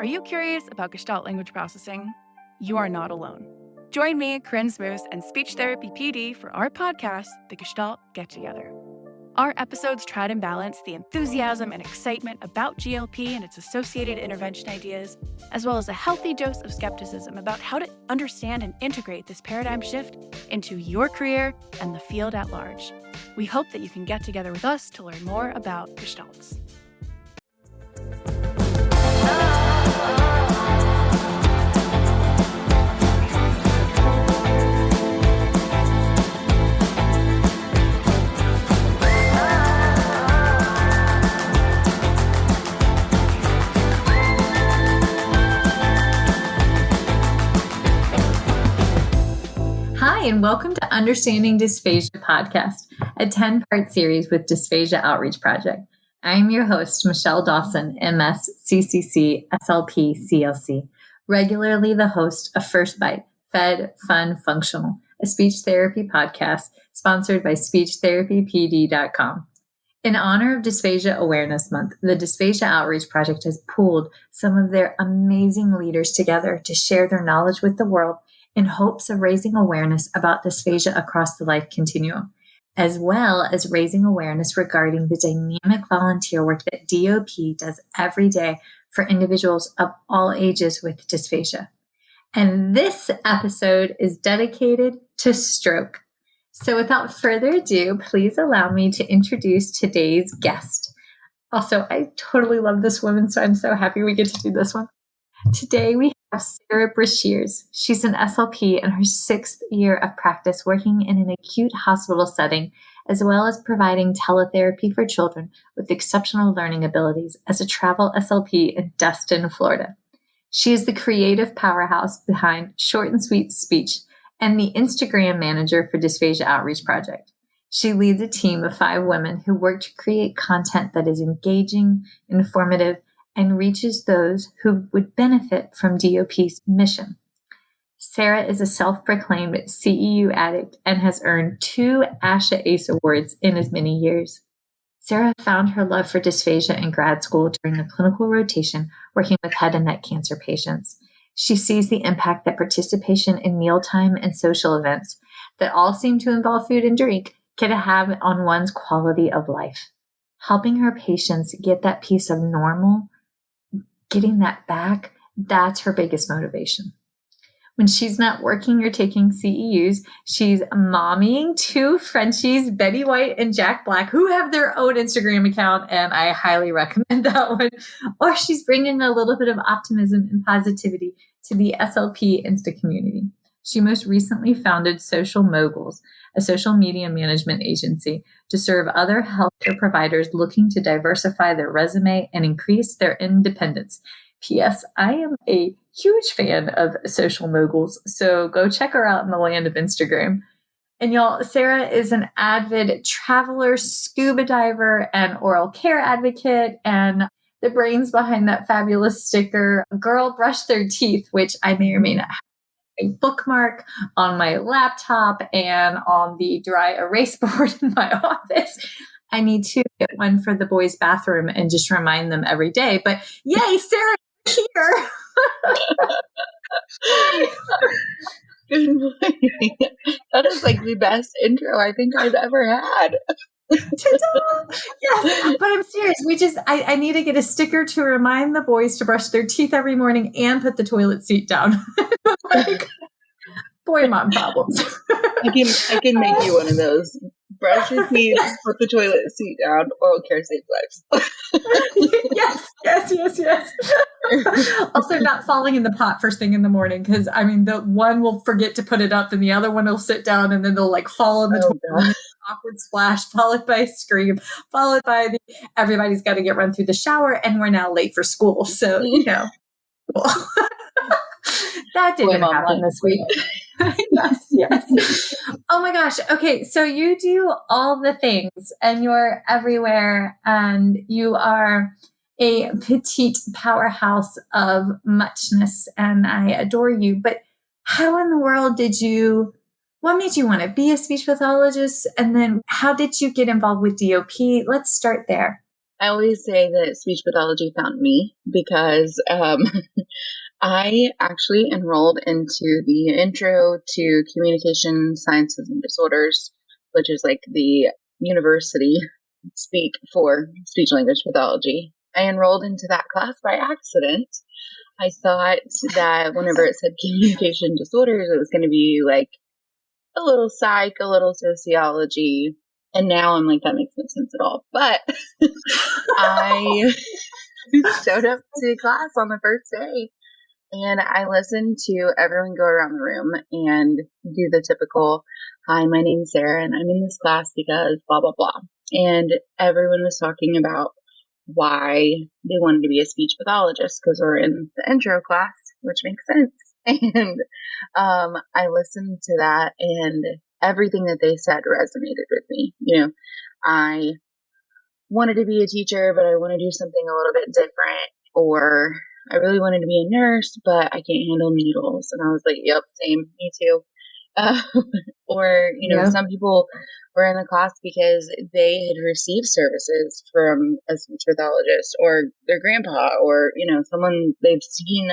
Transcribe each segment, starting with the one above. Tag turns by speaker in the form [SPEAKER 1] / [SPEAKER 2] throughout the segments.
[SPEAKER 1] Are you curious about Gestalt language processing? You are not alone. Join me, Corinne Smoose, and speech therapy PD for our podcast, The Gestalt Get Together. Our episodes try to balance the enthusiasm and excitement about GLP and its associated intervention ideas, as well as a healthy dose of skepticism about how to understand and integrate this paradigm shift into your career and the field at large. We hope that you can get together with us to learn more about Gestalts.
[SPEAKER 2] Hi, and welcome to Understanding Dysphagia podcast, a 10-part series with Dysphagia Outreach Project. I am your host, Michelle Dawson, MS, CCC, SLP, CLC, regularly the host of First Bite, Fed, Fun, Functional, a speech therapy podcast sponsored by SpeechTherapyPD.com. In honor of Dysphagia Awareness Month, the Dysphagia Outreach Project has pooled some of their amazing leaders together to share their knowledge with the world in hopes of raising awareness about dysphagia across the life continuum, as well as raising awareness regarding the dynamic volunteer work that DOP does every day for individuals of all ages with dysphagia. And this episode is dedicated to stroke. So without further ado, please allow me to introduce today's guest. Also, I totally love this woman, so I'm so happy we get to do this one. Today we have Sarah Breshears. She's an SLP in her 6th year of practice working in an acute hospital setting, as well as providing teletherapy for children with exceptional learning abilities as a travel SLP in Destin, Florida. She is the creative powerhouse behind Short and Sweet Speech and the Instagram manager for Dysphagia Outreach Project. She leads a team of 5 women who work to create content that is engaging, informative, and reaches those who would benefit from DOP's mission. Sarah is a self-proclaimed CEU addict and has earned 2 ASHA ACE awards in as many years. Sarah found her love for dysphagia in grad school during the clinical rotation working with head and neck cancer patients. She sees the impact that participation in mealtime and social events that all seem to involve food and drink can have on one's quality of life. Helping her patients get that piece of normal, getting that back, that's her biggest motivation. When she's not working or taking CEUs, she's mommying 2 Frenchies, Betty White and Jack Black, who have their own Instagram account, and I highly recommend that one. Or she's bringing a little bit of optimism and positivity to the SLP Insta community. She most recently founded Social Moguls, a social media management agency, to serve other healthcare providers looking to diversify their resume and increase their independence. P.S. I am a huge fan of Social Moguls, so go check her out in the land of Instagram. And y'all, Sarah is an avid traveler, scuba diver, and oral care advocate, and the brains behind that fabulous sticker, Girl Brush Their Teeth, which I may or may not have a bookmark on my laptop and on the dry erase board in my office. I need to get one for the boys' bathroom and just remind them every day. But yay, Sarah, here.
[SPEAKER 3] Good morning. That is like the best intro I think I've ever had.
[SPEAKER 2] Ta-da! Yes, but I'm serious. I need to get a sticker to remind the boys to brush their teeth every morning and put the toilet seat down. Like, boy, mom problems.
[SPEAKER 3] I can make you one of those. Brush your teeth, put the toilet seat down, oral care saves lives.
[SPEAKER 2] Yes. Also, not falling in the pot first thing in the morning, because I mean, the one will forget to put it up, and the other one will sit down, and then they'll like fall in the toilet, awkward splash, followed by a scream, followed by everybody's got to get run through the shower, and we're now late for school. So that didn't happen this week. Yes. Oh my gosh. Okay. So you do all the things and you're everywhere and you are a petite powerhouse of muchness and I adore you. But how in the world what made you want to be a speech pathologist? And then how did you get involved with DOP? Let's start there.
[SPEAKER 3] I always say that speech pathology found me because I actually enrolled into the Intro to Communication Sciences and Disorders, which is like the university speak for speech language pathology. I enrolled into that class by accident. I thought that whenever it said communication disorders, it was going to be like a little psych, a little sociology. And now I'm like, that makes no sense at all. But I showed up to class on the first day and I listened to everyone go around the room and do the typical, hi, my name's Sarah and I'm in this class because blah, blah, blah. And everyone was talking about why they wanted to be a speech pathologist because we're in the intro class, which makes sense. And I listened to that and everything that they said resonated with me. I wanted to be a teacher, but I want to do something a little bit different. Or I really wanted to be a nurse, but I can't handle needles. And I was like, yep, same, me too. Some people were in the class because they had received services from a speech pathologist or their grandpa or, someone they've seen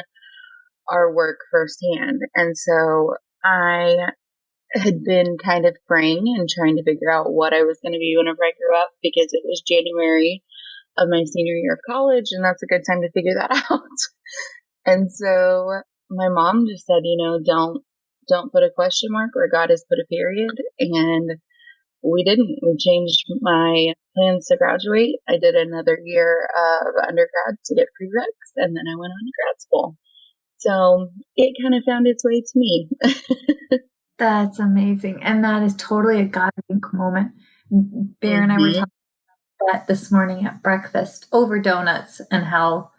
[SPEAKER 3] our work firsthand. And so I had been kind of praying and trying to figure out what I was going to be whenever I grew up because it was January of my senior year of college and that's a good time to figure that out. And so my mom just said, don't put a question mark where God has put a period. And we didn't. We changed my plans to graduate. I did another year of undergrad to get prereqs and then I went on to grad school. So it kind of found its way to me.
[SPEAKER 2] That's amazing. And that is totally a God wink moment. Bear and I were talking about that this morning at breakfast over donuts and how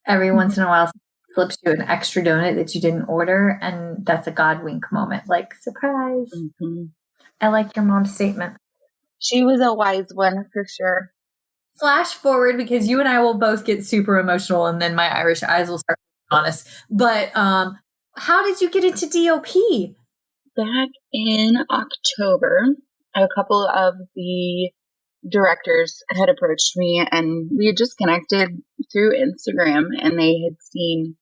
[SPEAKER 2] every once in a while flips you an extra donut that you didn't order. And that's a God wink moment. Like, surprise. I like your mom's statement.
[SPEAKER 3] She was a wise one for sure.
[SPEAKER 2] Flash forward because you and I will both get super emotional and then my Irish eyes will start being honest. But how did you get into DOP?
[SPEAKER 3] Back in October, a couple of the directors had approached me and we had just connected through Instagram and they had seen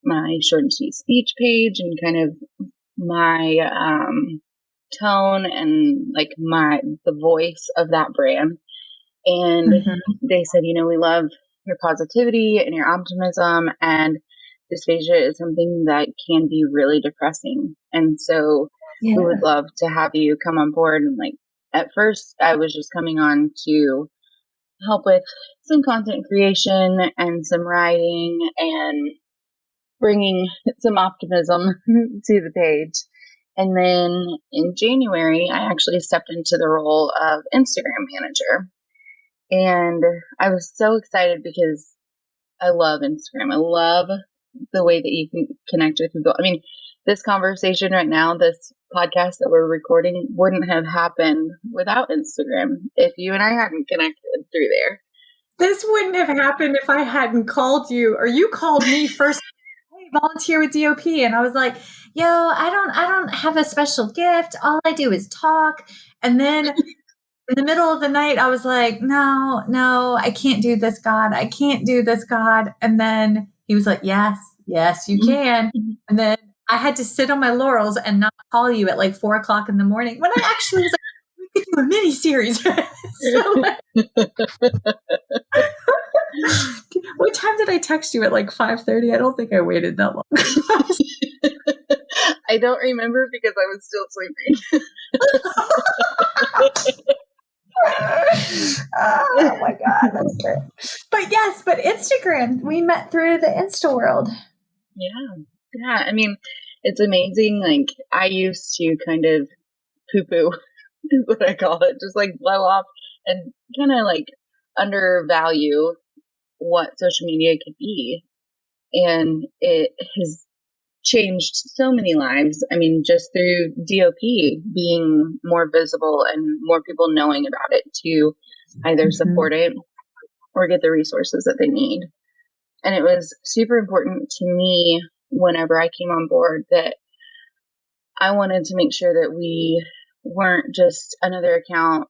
[SPEAKER 3] my short and sweet speech page and kind of my tone and like the voice of that brand. And they said, we love your positivity and your optimism, and dysphagia is something that can be really depressing. And so we would love to have you come on board. And like, at first I was just coming on to help with some content creation and some writing and bringing some optimism to the page. And then in January, I actually stepped into the role of Instagram manager. And I was so excited because I love Instagram. I love the way that you can connect with people. I mean, this conversation right now, this podcast that we're recording wouldn't have happened without Instagram if you and I hadn't connected through there.
[SPEAKER 2] This wouldn't have happened if I hadn't called you or you called me first. Hey, volunteer with DOP. And I was like, yo, I don't have a special gift. All I do is talk. And then in the middle of the night, I was like, no, I can't do this, God. I can't do this, God. And then he was like, yes, you can. And then I had to sit on my laurels and not call you at like 4:00 in the morning when I actually was like, we could do a mini series. What time did I text you at like 5:30? I don't think I waited that long.
[SPEAKER 3] I don't remember because I was still sleeping.
[SPEAKER 2] Oh my God, that's great. But Instagram, we met through the Insta world.
[SPEAKER 3] Yeah. I mean, it's amazing. Like, I used to kind of poo-poo is what I call it. Just like blow off and kind of like undervalue what social media could be. And it has changed so many lives. I mean, just through DOP being more visible and more people knowing about it to either support it or get the resources that they need. And it was super important to me whenever I came on board that I wanted to make sure that we weren't just another account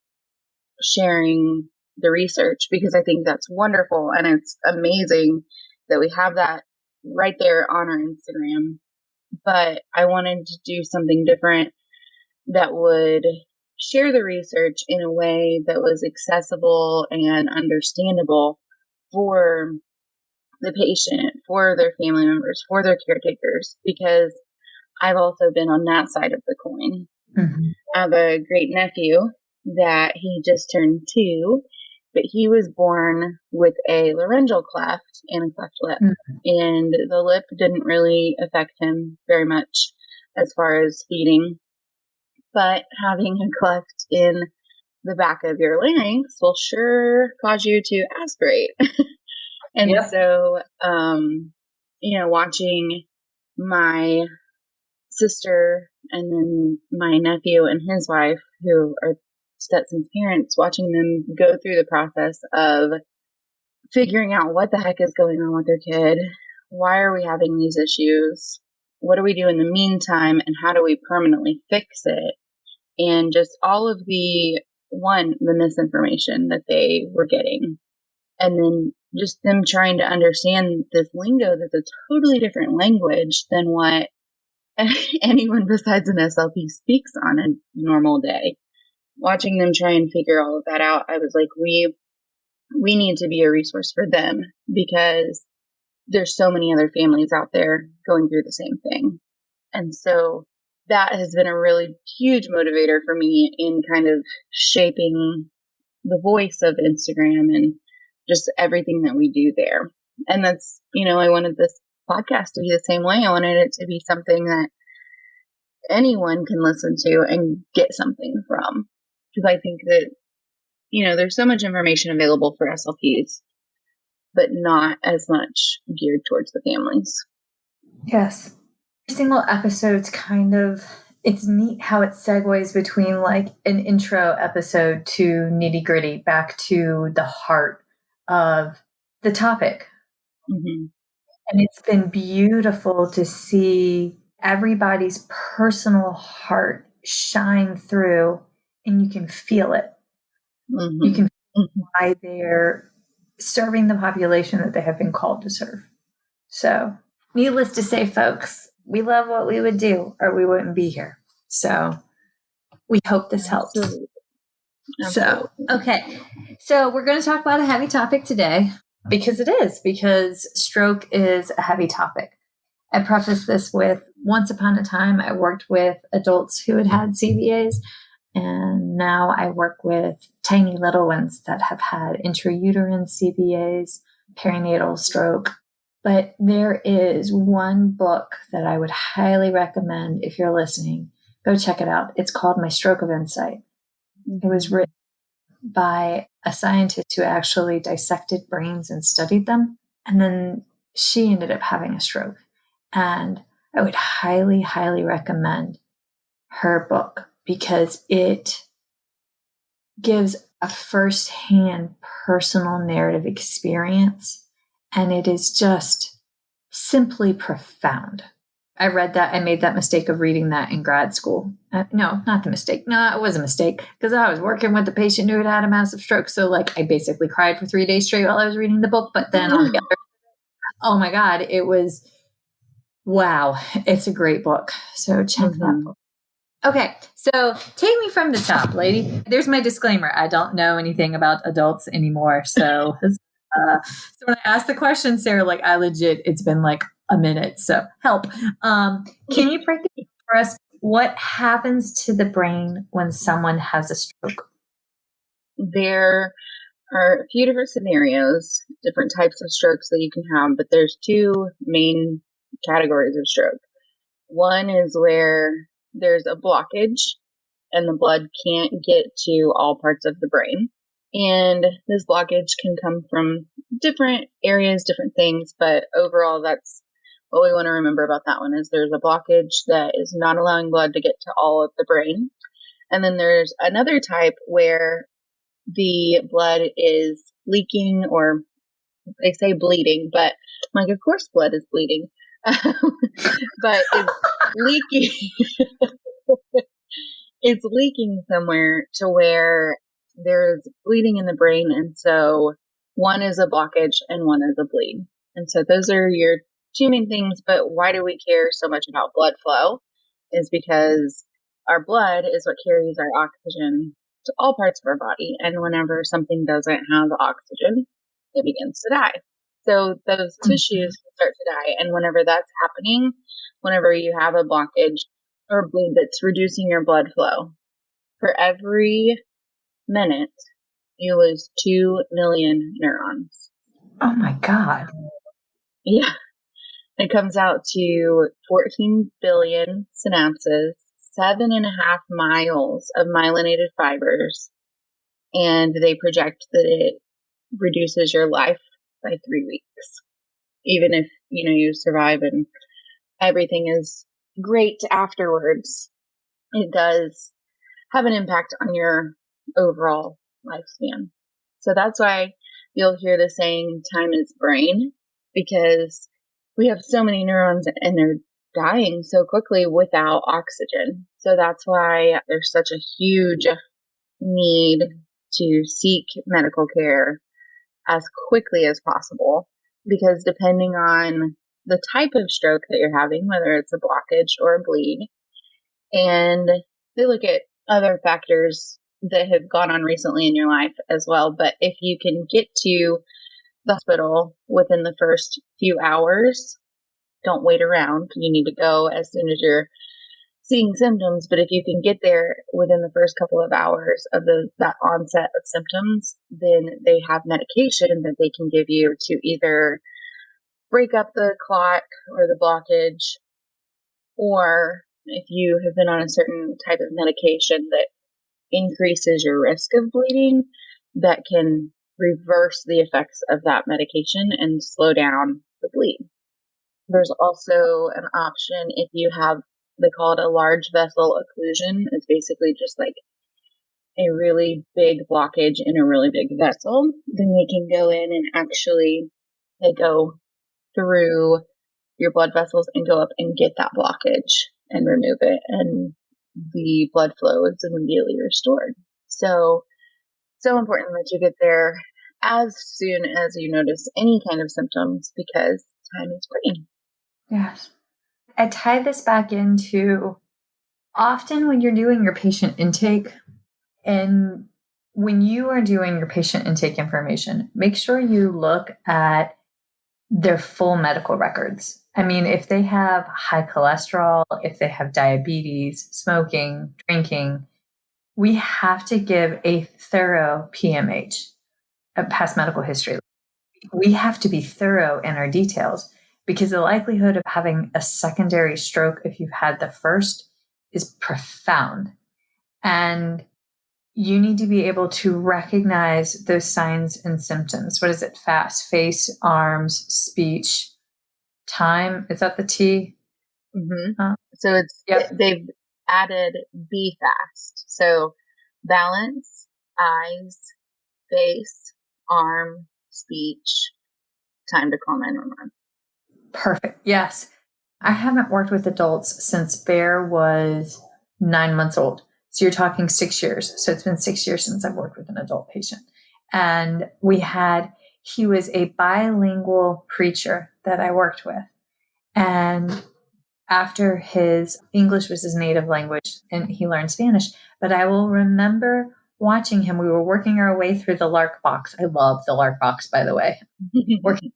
[SPEAKER 3] sharing the research, because I think that's wonderful. And it's amazing that we have that right there on our Instagram. But I wanted to do something different that would share the research in a way that was accessible and understandable for the patient, for their family members, for their caretakers, because I've also been on that side of the coin.
[SPEAKER 2] Mm-hmm.
[SPEAKER 3] I have a great nephew that he just turned 2, but he was born with a laryngeal cleft and a cleft lip.
[SPEAKER 2] Mm-hmm.
[SPEAKER 3] And the lip didn't really affect him very much as far as feeding. But having a cleft in the back of your larynx will sure cause you to aspirate. And so, watching my sister and then my nephew and his wife, who are Stetson's parents, watching them go through the process of figuring out what the heck is going on with their kid. Why are we having these issues? What do we do in the meantime? And how do we permanently fix it? And just all of the misinformation that they were getting. And then just them trying to understand this lingo that's a totally different language than what anyone besides an SLP speaks on a normal day. Watching them try and figure all of that out, I was like, we need to be a resource for them, because there's so many other families out there going through the same thing. And so that has been a really huge motivator for me in kind of shaping the voice of Instagram and just everything that we do there. And that's, I wanted this podcast to be the same way. I wanted it to be something that anyone can listen to and get something from. Because I think that, there's so much information available for SLPs, but not as much geared towards the families.
[SPEAKER 2] Yes. Every single episode's it's neat how it segues between like an intro episode to nitty gritty back to the heart of the topic.
[SPEAKER 3] Mm-hmm.
[SPEAKER 2] And it's been beautiful to see everybody's personal heart shine through, and you can feel it.
[SPEAKER 3] Mm-hmm.
[SPEAKER 2] You can feel why they're serving the population that they have been called to serve. So, needless to say, folks, we love what we would do or we wouldn't be here. So we hope this helps.
[SPEAKER 3] Absolutely.
[SPEAKER 2] So, okay. So we're going to talk about a heavy topic today because stroke is a heavy topic. I preface this with, once upon a time, I worked with adults who had CVAs, and now I work with tiny little ones that have had intrauterine CVAs, perinatal stroke. But there is one book that I would highly recommend if you're listening. Go check it out. It's called My Stroke of Insight. It was written by a scientist who actually dissected brains and studied them. And then she ended up having a stroke. And I would highly, highly recommend her book because it gives a firsthand personal narrative experience. And it is just simply profound. I read that. I made that mistake of reading that in grad school. No, not the mistake. No, it was a mistake because I was working with a patient who had a massive stroke. So I basically cried for 3 days straight while I was reading the book. But then on the other, oh my God, it was, wow. It's a great book. So check that book. Okay. So take me from the top, lady. There's my disclaimer. I don't know anything about adults anymore. So, so when I asked the question, Sarah, it's been a minute. So help. Can you break it down for us? What happens to the brain when someone has a stroke?
[SPEAKER 3] There are a few different scenarios, different types of strokes that you can have, but there's 2 main categories of stroke. One is where there's a blockage and the blood can't get to all parts of the brain. And this blockage can come from different areas, different things, but overall that's what we want to remember about that one is there's a blockage that is not allowing blood to get to all of the brain. And then there's another type where the blood is leaking, or they say bleeding, but of course blood is bleeding. But it's leaking. It's leaking somewhere to where there's bleeding in the brain. And so one is a blockage and one is a bleed. And so those are your two main things. But why do we care so much about blood flow? Is because our blood is what carries our oxygen to all parts of our body. And whenever something doesn't have oxygen, it begins to die. So those tissues start to die. And whenever that's happening, whenever you have a blockage or bleed that's reducing your blood flow, for every minute, you lose 2 million neurons.
[SPEAKER 2] Oh my God.
[SPEAKER 3] Yeah. It comes out to 14 billion synapses, 7.5 miles of myelinated fibers, and they project that it reduces your life by 3 weeks. Even if, you survive and everything is great afterwards, it does have an impact on your overall lifespan. So that's why you'll hear the saying, time is brain, because we have so many neurons and they're dying so quickly without oxygen. So that's why there's such a huge need to seek medical care as quickly as possible, because depending on the type of stroke that you're having, whether it's a blockage or a bleed, and they look at other factors that have gone on recently in your life as well. But if you can get to the hospital within the first few hours, don't wait around. You need to go as soon as you're seeing symptoms. But if you can get there within the first couple of hours of that onset of symptoms, then they have medication that they can give you to either break up the clot or the blockage, or if you have been on a certain type of medication that increases your risk of bleeding, that can reverse the effects of that medication and slow down the bleed. There's also an option if you have, they call it a large vessel occlusion. It's basically just like a really big blockage in a really big vessel. Then they can go in and actually, they go through your blood vessels and go up and get that blockage and remove it. And the blood flow is immediately restored. So important that you get there as soon as you notice any kind of symptoms, because time is brain.
[SPEAKER 2] Yes. I tie this back into often when you're doing your patient intake, and when you are doing your patient intake information, make sure you look at their full medical records. I mean, if they have high cholesterol, if they have diabetes, smoking, drinking, we have to give a thorough PMH, a past medical history. We have to be thorough in our details, because the likelihood of having a secondary stroke if you've had the first is profound. And you need to be able to recognize those signs and symptoms. What is it? Fast, face, arms, speech, time. Is that the T?
[SPEAKER 3] Mm-hmm. So they've added be fast. So balance, eyes, face, arm, speech, time to call 911.
[SPEAKER 2] Perfect. Yes. I haven't worked with adults since Bear was 9 months old. So you're talking 6 years. So it's been 6 years since I've worked with an adult patient. And he was a bilingual preacher that I worked with. And after his English was his native language and he learned Spanish, but I will remember watching him. We were working our way through the Lark box. I love the Lark box, by the way. Working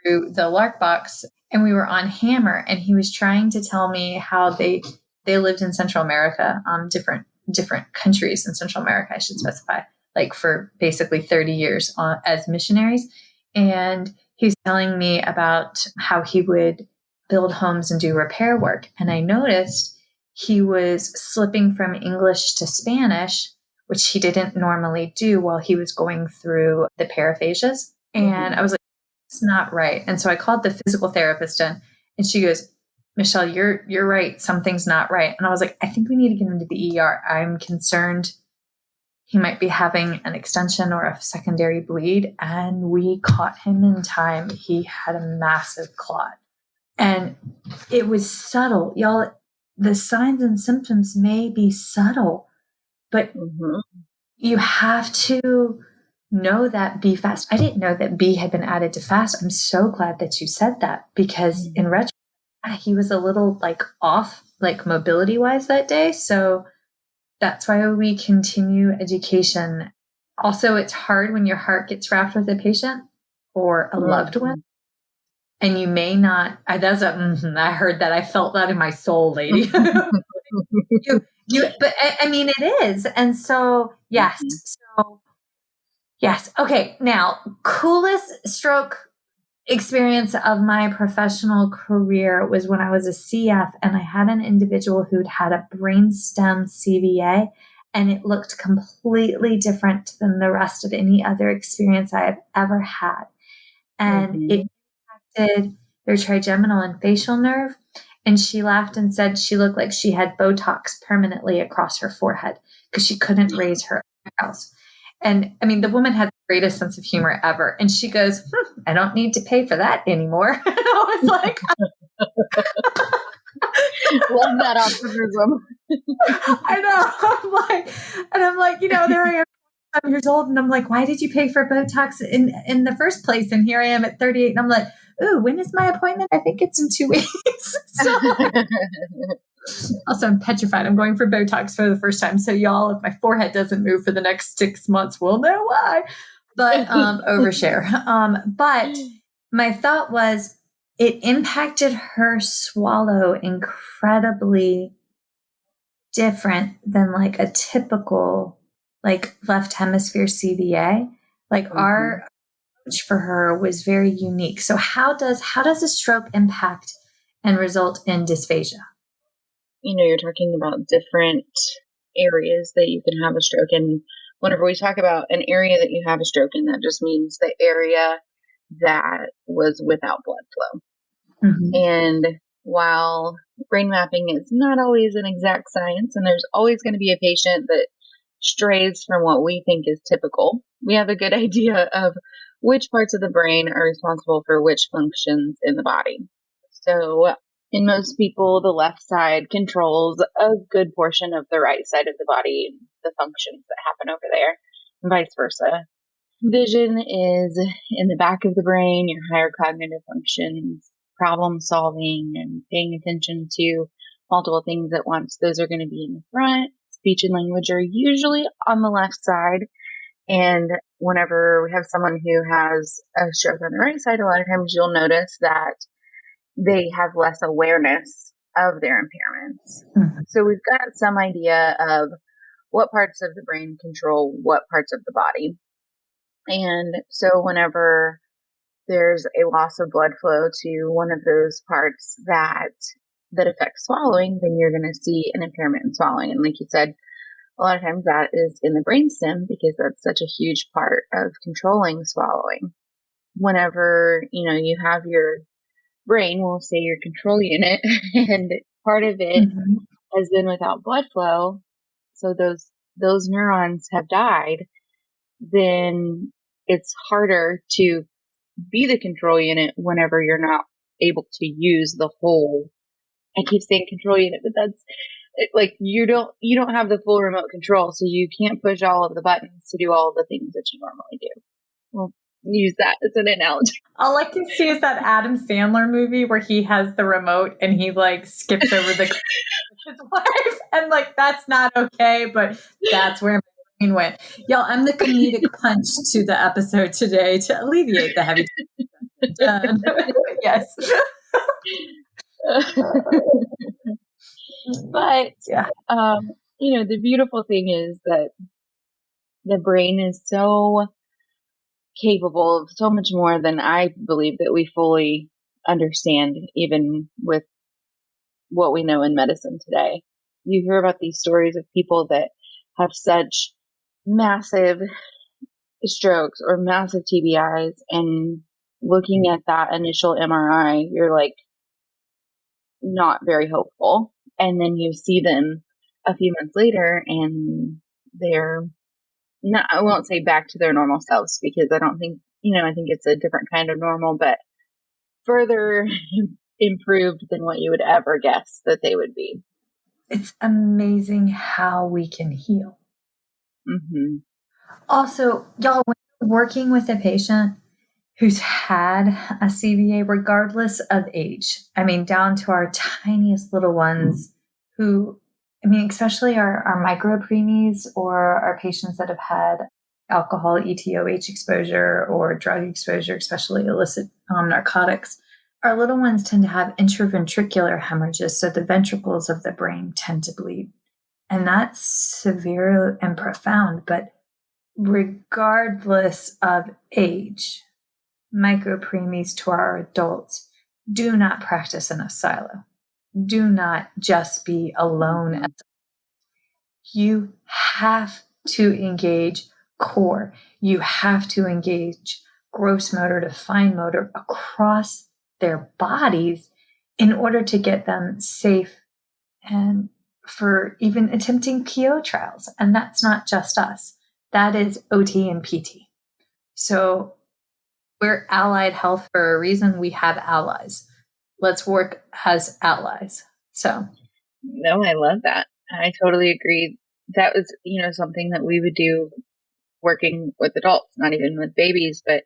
[SPEAKER 2] through the Lark box, and we were on Hammer, and he was trying to tell me how they lived in Central America, different countries in Central America, I should specify, like for basically 30 years as missionaries. And he was telling me about how he would build homes and do repair work. And I noticed he was slipping from English to Spanish, which he didn't normally do while he was going through the paraphasias. And I was like, it's not right. And so I called the physical therapist in, and she goes, Michelle, you're right. Something's not right. And I was like, I think we need to get into the ER. I'm concerned he might be having an extension or a secondary bleed. And we caught him in time. He had a massive clot. And it was subtle. Y'all, the signs and symptoms may be subtle, but you have to know that B fast. I didn't know that B had been added to fast. I'm so glad that you said that, because in retrospect, he was a little like off, like mobility wise that day. So that's why we continue education. Also, it's hard when your heart gets wrapped with a patient or a loved one. And you may not, I heard that. I felt that in my soul, lady. But I mean, it is. And so, yes. So, yes. Okay. Now, coolest stroke experience of my professional career was when I was a CF and I had an individual who'd had a brainstem CVA, and it looked completely different than the rest of any other experience I have ever had. And it impacted their trigeminal and facial nerve. And she laughed and said she looked like she had Botox permanently across her forehead because she couldn't raise her eyebrows. And I mean, the woman had the greatest sense of humor ever. And she goes, I don't need to pay for that anymore. And I was like,
[SPEAKER 3] love that optimism.
[SPEAKER 2] I know. I'm like, there I am, 7 years old. And I'm like, why did you pay for Botox in the first place? And here I am at 38. And I'm like, ooh, when is my appointment? I think it's in 2 weeks. Also, I'm petrified. I'm going for Botox for the first time. So y'all, if my forehead doesn't move for the next 6 months, we'll know why. But overshare. But my thought was it impacted her swallow incredibly different than like a typical like left hemisphere CVA. Like our approach for her was very unique. So how does a stroke impact and result in dysphagia?
[SPEAKER 3] You're talking about different areas that you can have a stroke in. Whenever we talk about an area that you have a stroke in, that just means the area that was without blood flow. And while brain mapping is not always an exact science, and there's always going to be a patient that strays from what we think is typical, we have a good idea of which parts of the brain are responsible for which functions in the body. So in most people, the left side controls a good portion of the right side of the body, the functions that happen over there, and vice versa. Vision is in the back of the brain, your higher cognitive functions, problem solving and paying attention to multiple things at once. Those are going to be in the front. Speech and language are usually on the left side. And whenever we have someone who has a stroke on the right side, a lot of times you'll notice that they have less awareness of their impairments. So we've got some idea of what parts of the brain control what parts of the body. And so whenever there's a loss of blood flow to one of those parts that affects swallowing, then you're going to see an impairment in swallowing. And like you said, a lot of times that is in the brainstem because that's such a huge part of controlling swallowing. Whenever, you have your brain, we'll say your control unit, and part of it has been without blood flow, so those neurons have died, then it's harder to be the control unit whenever you're not able to use the whole, I keep saying control unit, but that's like you don't have the full remote control, so you can't push all of the buttons to do all of the things that you normally do. Well, use that as an analogy.
[SPEAKER 2] All I can see is that Adam Sandler movie where he has the remote and he like skips over the his wife, and like that's not okay, but that's where my brain went. Y'all, I'm the comedic punch to the episode today to alleviate the heavy. Yes.
[SPEAKER 3] But the beautiful thing is that the brain is so capable of so much more than I believe that we fully understand, even with what we know in medicine today. You hear about these stories of people that have such massive strokes or massive TBIs, and looking at that initial MRI, you're like not very hopeful. And then you see them a few months later and they're not, I won't say back to their normal selves because I don't think, I think it's a different kind of normal, but further improved than what you would ever guess that they would be.
[SPEAKER 2] It's amazing how we can heal. Also, y'all, when you're working with a patient who's had a CVA, regardless of age, I mean, down to our tiniest little ones who, I mean, especially our micro preemies or our patients that have had alcohol, ETOH exposure or drug exposure, especially illicit narcotics, our little ones tend to have intraventricular hemorrhages. So the ventricles of the brain tend to bleed. And that's severe and profound. But regardless of age, micropreemies to our adults, do not practice in a silo. Do not just be alone. You have to engage core. You have to engage gross motor to fine motor across their bodies in order to get them safe and for even attempting PO trials. And that's not just us. That is OT and PT. So we're allied health for a reason. We have allies. Let's work as allies. So.
[SPEAKER 3] No, I love that. I totally agree. That was, something that we would do working with adults, not even with babies, but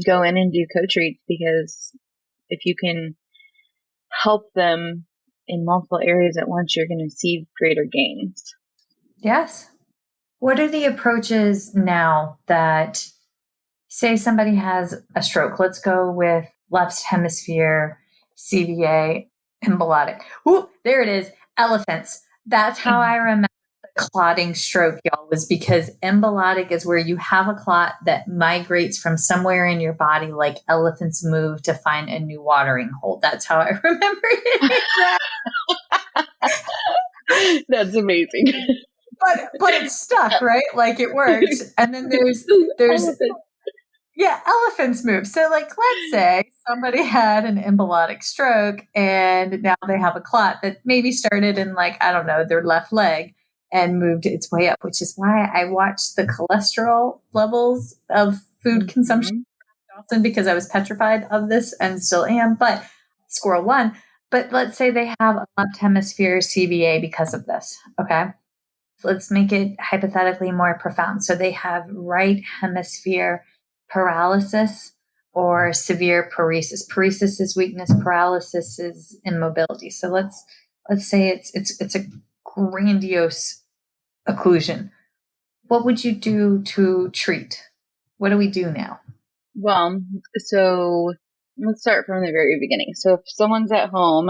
[SPEAKER 3] go in and do co-treats, because if you can help them in multiple areas at once, you're going to see greater gains.
[SPEAKER 2] Yes. What are the approaches now that, say somebody has a stroke? Let's go with left hemisphere CVA embolotic. Ooh, there it is. Elephants. That's how I remember the clotting stroke, y'all, was because embolotic is where you have a clot that migrates from somewhere in your body, like elephants move to find a new watering hole. That's how I remember it.
[SPEAKER 3] That's amazing.
[SPEAKER 2] But it's stuck, right? Like it worked. And then there's elephants move. So like, let's say somebody had an embolotic stroke and now they have a clot that maybe started in their left leg and moved its way up, which is why I watched the cholesterol levels of food consumption often, because I was petrified of this and still am, but squirrel one. But let's say they have a left hemisphere CVA because of this. Okay. Let's make it hypothetically more profound. So they have right hemisphere paralysis or severe paresis. Paresis is weakness, paralysis is immobility. So let's say it's a grandiose occlusion. What would you do to treat? What do we do now?
[SPEAKER 3] Well, so let's start from the very beginning. So if someone's at home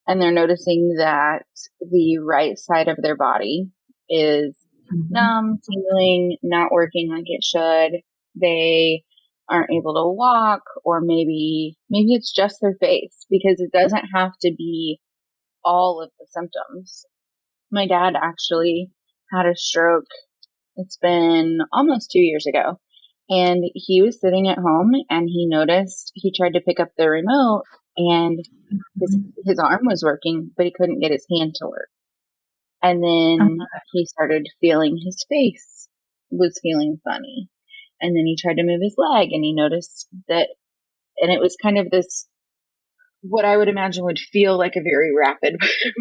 [SPEAKER 3] and they're noticing that the right side of their body is numb, tingling, not working like it should, they aren't able to walk, or maybe it's just their face, because it doesn't have to be all of the symptoms. My dad actually had a stroke. It's been almost 2 years ago. And he was sitting at home and he noticed, he tried to pick up the remote and his arm was working, but he couldn't get his hand to work. And then he started feeling his face was feeling funny. And then he tried to move his leg and he noticed that, and it was kind of this, what I would imagine would feel like a very rapid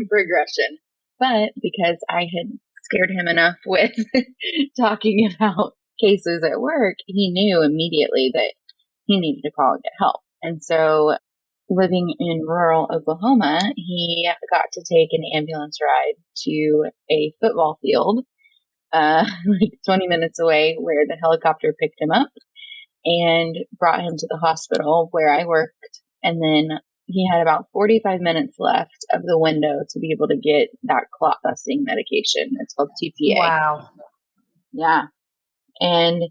[SPEAKER 3] progression. But because I had scared him enough with talking about cases at work, he knew immediately that he needed to call and get help. And so, living in rural Oklahoma, he got to take an ambulance ride to a football field, like 20 minutes away, where the helicopter picked him up and brought him to the hospital where I worked. And then he had about 45 minutes left of the window to be able to get that clot busting medication. It's called TPA.
[SPEAKER 2] Wow.
[SPEAKER 3] Yeah. And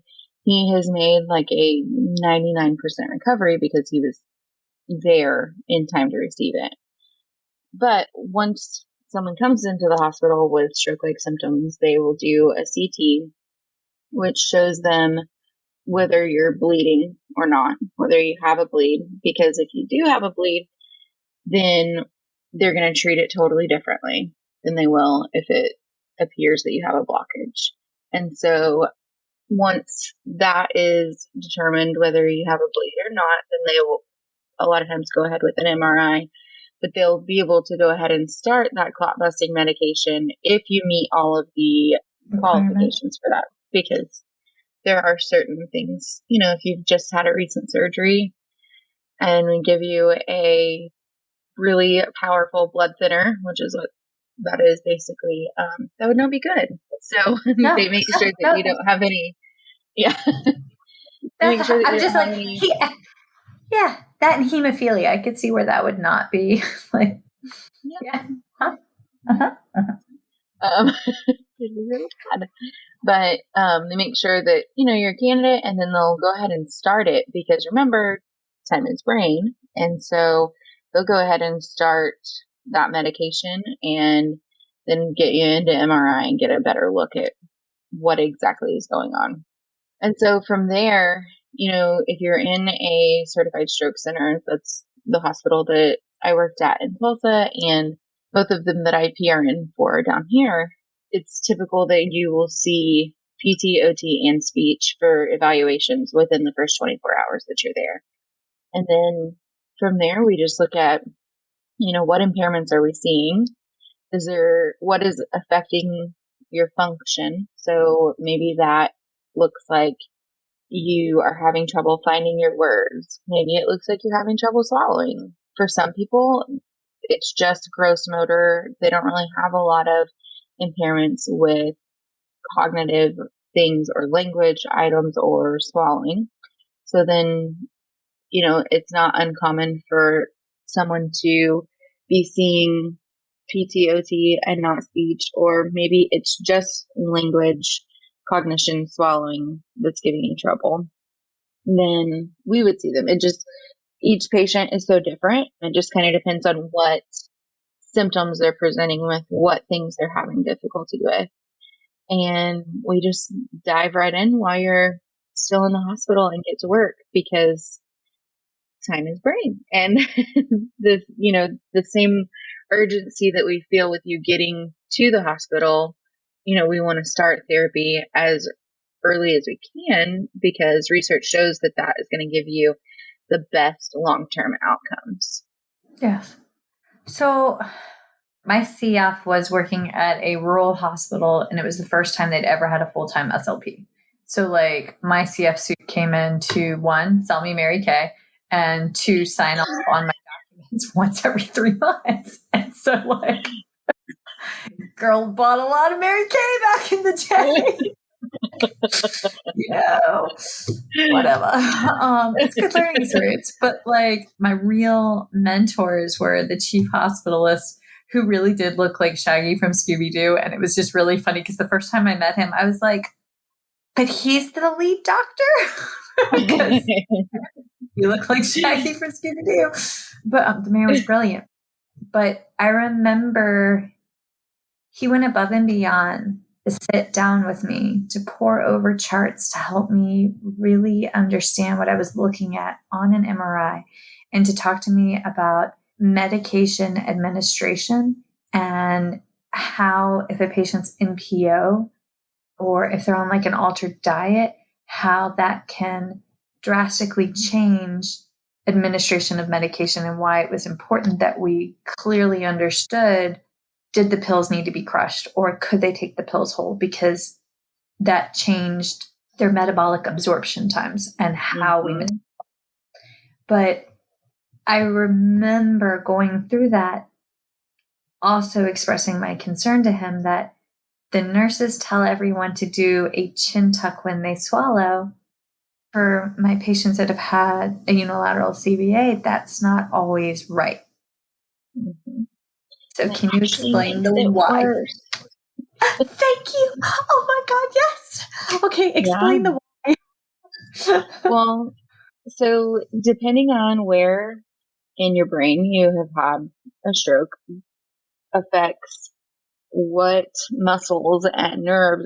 [SPEAKER 3] he has made like a 99% recovery because he was there in time to receive it. But once someone comes into the hospital with stroke-like symptoms, they will do a CT, which shows them whether you're bleeding or not, whether you have a bleed. Because if you do have a bleed, then they're going to treat it totally differently than they will if it appears that you have a blockage. And so once that is determined, whether you have a bleed or not, then they will a lot of times go ahead with an MRI, but they'll be able to go ahead and start that clot busting medication if you meet all of the qualifications for that. Because there are certain things, if you've just had a recent surgery and we give you a really powerful blood thinner, which is what that is basically, that would not be good. So they make sure that you don't have any, make sure that
[SPEAKER 2] I'm
[SPEAKER 3] you
[SPEAKER 2] just
[SPEAKER 3] don't have
[SPEAKER 2] like,
[SPEAKER 3] any.
[SPEAKER 2] That and hemophilia. I could see where that would not be like,
[SPEAKER 3] It'd be really bad. But they make sure that, you're a candidate, and then they'll go ahead and start it because remember, time is brain. And so they'll go ahead and start that medication and then get you into MRI and get a better look at what exactly is going on. And so from there, if you're in a certified stroke center, that's the hospital that I worked at in Tulsa, and both of them that I PRN for down here, it's typical that you will see PT, OT, and speech for evaluations within the first 24 hours that you're there. And then from there, we just look at, what impairments are we seeing? What is affecting your function? So maybe that looks like you are having trouble finding your words. Maybe it looks like you're having trouble swallowing. For some people, it's just gross motor. They don't really have a lot of impairments with cognitive things or language items or swallowing. So then, it's not uncommon for someone to be seeing PTOT and not speech, or maybe it's just language, cognition, swallowing that's giving you trouble. Then we would see them. Each patient is so different. It just kind of depends on what symptoms they're presenting with, what things they're having difficulty with. And we just dive right in while you're still in the hospital and get to work, because time is brain. And the same urgency that we feel with you getting to the hospital, we want to start therapy as early as we can, because research shows that that is going to give you the best long-term outcomes.
[SPEAKER 2] Yes. So my CF was working at a rural hospital, and it was the first time they'd ever had a full-time SLP. So like my CF suit came in to 1, sell me Mary Kay, and 2, sign off on my documents once every 3 months. And so like, girl bought a lot of Mary Kay back in the day. Whatever. It's good learning experience. But like my real mentors were the chief hospitalist, who really did look like Shaggy from Scooby-Doo. And it was just really funny because the first time I met him, I was like, but he's the lead doctor? Because you look like Shaggy from Scooby-Doo. But the man was brilliant. But I remember he went above and beyond to sit down with me, to pour over charts to help me really understand what I was looking at on an MRI, and to talk to me about medication administration and how, if a patient's in PO or if they're on like an altered diet, how that can drastically change administration of medication, and why it was important that we clearly understood, did the pills need to be crushed, or could they take the pills whole? Because that changed their metabolic absorption times and how we metabolize. But I remember going through that, also expressing my concern to him that the nurses tell everyone to do a chin tuck when they swallow. For my patients that have had a unilateral CVA, that's not always right. Mm-hmm. So can you explain the why? Thank you. Oh my God, yes. Okay, explain the why.
[SPEAKER 3] Well, so depending on where in your brain you have had a stroke affects what muscles and nerves,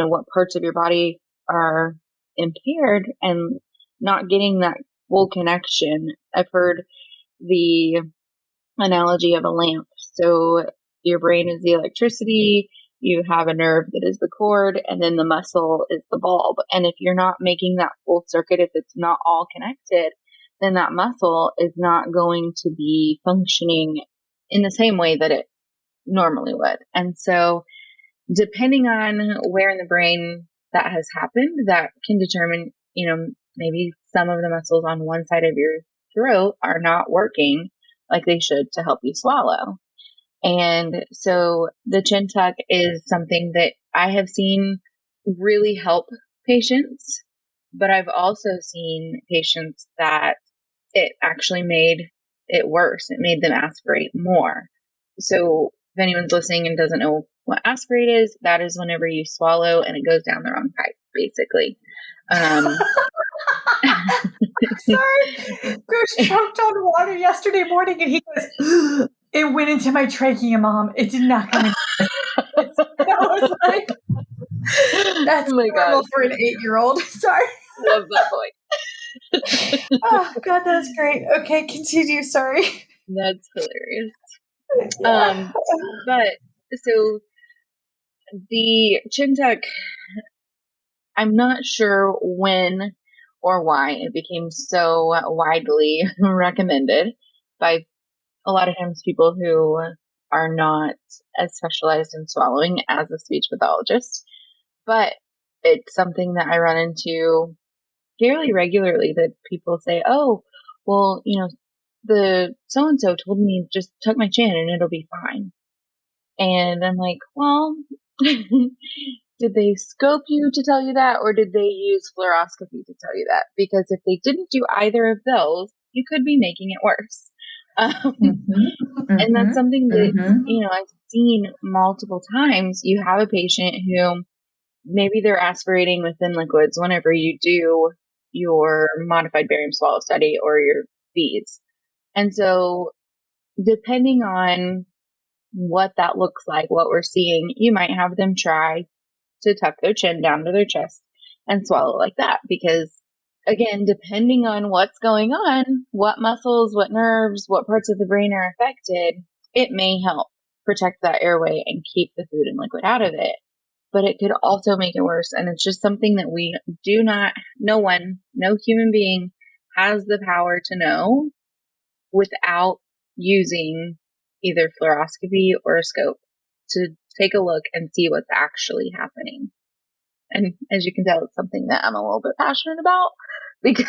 [SPEAKER 3] what parts of your body are impaired and not getting that full connection. I've heard the analogy of a lamp. So your brain is the electricity, you have a nerve that is the cord, and then the muscle is the bulb. And if you're not making that full circuit, if it's not all connected, then that muscle is not going to be functioning in the same way that it normally would. And so depending on where in the brain that has happened that can determine, maybe some of the muscles on one side of your throat are not working like they should to help you swallow. And so the chin tuck is something that I have seen really help patients, but I've also seen patients that it actually made it worse. It made them aspirate more. So if anyone's listening and doesn't know what aspirate is, that is whenever you swallow and it goes down the wrong pipe, basically.
[SPEAKER 2] Sorry. Bruce choked on water yesterday morning and he goes, it went into my trachea, Mom. It did not come in. I was like, that's normal for an 8-year-old. Sorry.
[SPEAKER 3] Love that boy.
[SPEAKER 2] Oh, God, that's great. Okay, continue. Sorry.
[SPEAKER 3] That's hilarious. Yeah. But so the chin tuck, I'm not sure when or why it became so widely recommended by a lot of times people who are not as specialized in swallowing as a speech pathologist. But it's something that I run into fairly regularly, that people say, oh, well, the so-and-so told me just tuck my chin and it'll be fine. And I'm like, well, did they scope you to tell you that, or did they use fluoroscopy to tell you that? Because if they didn't do either of those, you could be making it worse. And that's something that, I've seen multiple times. You have a patient who maybe they're aspirating with thin liquids whenever you do your modified barium swallow study or your V's. And so depending on what that looks like, what we're seeing, you might have them try to tuck their chin down to their chest and swallow like that. Because again, depending on what's going on, what muscles, what nerves, what parts of the brain are affected, it may help protect that airway and keep the food and liquid out of it. But it could also make it worse. And it's just something that we do not, no human being has the power to know without using either fluoroscopy or a scope to take a look and see what's actually happening. And as you can tell, it's something that I'm a little bit passionate about because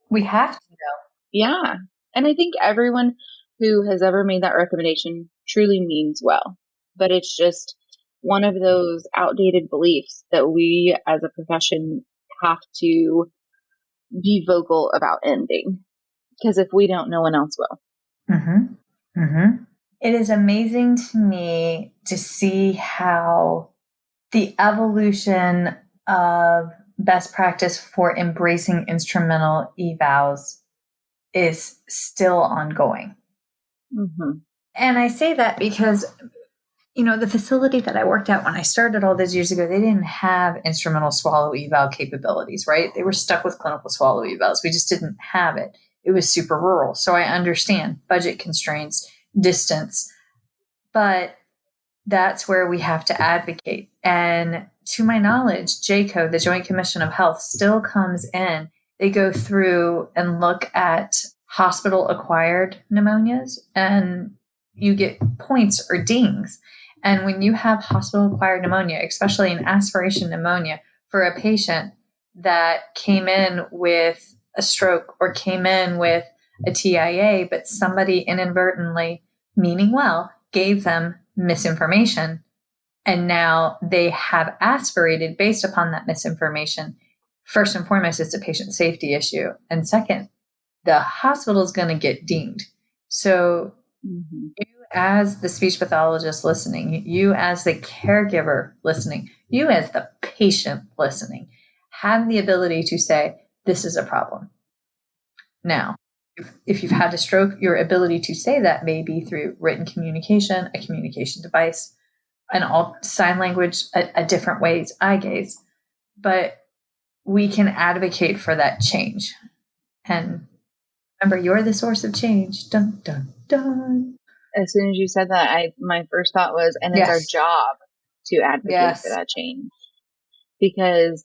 [SPEAKER 3] we have to know. Yeah. And I think everyone who has ever made that recommendation truly means well, but it's just one of those outdated beliefs that we as a profession have to be vocal about ending, because if we don't, no one else will.
[SPEAKER 2] It is amazing to me to see how the evolution of best practice for embracing instrumental evals is still ongoing. And I say that because, the facility that I worked at when I started all those years ago, they didn't have instrumental swallow eval capabilities, right? They were stuck with clinical swallow evals. We just didn't have it. It was super rural. So I understand budget constraints, distance, but that's where we have to advocate. And to my knowledge, JCO, the Joint Commission of Health, still comes in. They go through and look at hospital-acquired pneumonias, and you get points or dings. And when you have hospital-acquired pneumonia, especially an aspiration pneumonia, for a patient that came in with a stroke or came in with a TIA, but somebody inadvertently, meaning well, gave them misinformation, and now they have aspirated based upon that misinformation. First and foremost, it's a patient safety issue. And second, the hospital is going to get dinged. So you as the speech pathologist listening, you as the caregiver listening, you as the patient listening, have the ability to say, this is a problem. Now, if you've had a stroke, your ability to say that may be through written communication, a communication device, and all sign language, a different ways, eye gaze. But we can advocate for that change. And remember, you're the source of change. Dun, dun, dun.
[SPEAKER 3] As soon as you said that, my first thought was, and it's our job to advocate for that change. Because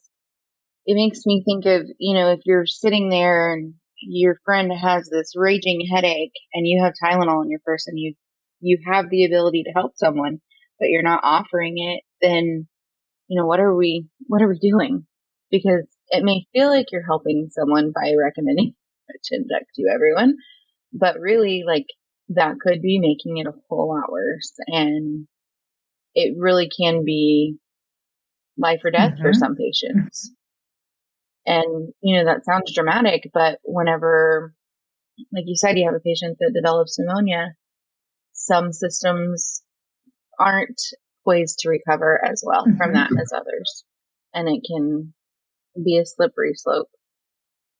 [SPEAKER 3] it makes me think of, if you're sitting there and your friend has this raging headache and you have Tylenol in your purse and you have the ability to help someone, but you're not offering it, then what are we doing? Because it may feel like you're helping someone by recommending a chin tuck to everyone, but really, like, that could be making it a whole lot worse. And it really can be life or death for some patients. And, that sounds dramatic, but whenever, like you said, you have a patient that develops pneumonia, some systems aren't poised to recover as well from that as others. And it can be a slippery slope.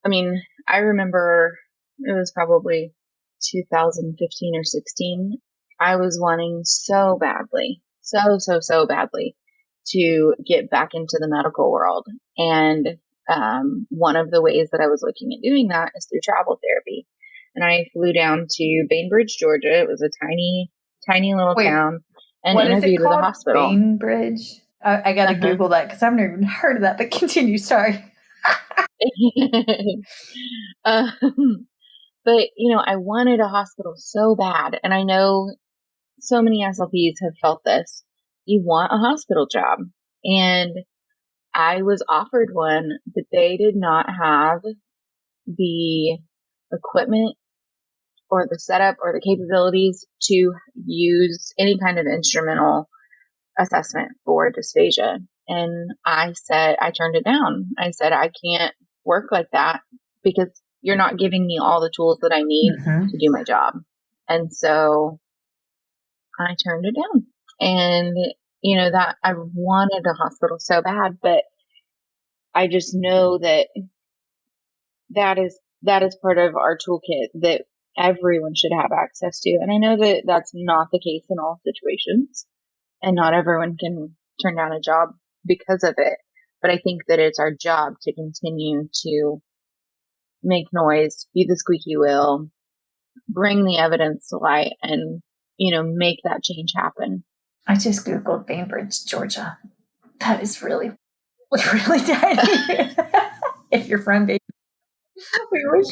[SPEAKER 3] I mean, I remember it was probably 2015 or 16. I was wanting so badly, so badly to get back into the medical world. And one of the ways that I was looking at doing that is through travel therapy. And I flew down to Bainbridge, Georgia. It was a tiny, tiny little town, and interviewed with a hospital.
[SPEAKER 2] Bainbridge? I got to Google that because I've never even heard of that, but continue. Sorry.
[SPEAKER 3] But, I wanted a hospital so bad. And I know so many SLPs have felt this. You want a hospital job. And I was offered one, but they did not have the equipment or the setup or the capabilities to use any kind of instrumental assessment for dysphagia. And I turned it down. I said, I can't work like that because you're not giving me all the tools that I need to do my job. And so I turned it down. And, that I wanted a hospital so bad, but I just know that is part of our toolkit that everyone should have access to. And I know that that's not the case in all situations, and not everyone can turn down a job because of it. But I think that it's our job to continue to make noise, be the squeaky wheel, bring the evidence to light, and, make that change happen.
[SPEAKER 2] I just Googled Bainbridge, Georgia. That is really, really tiny. If you're from Bainbridge.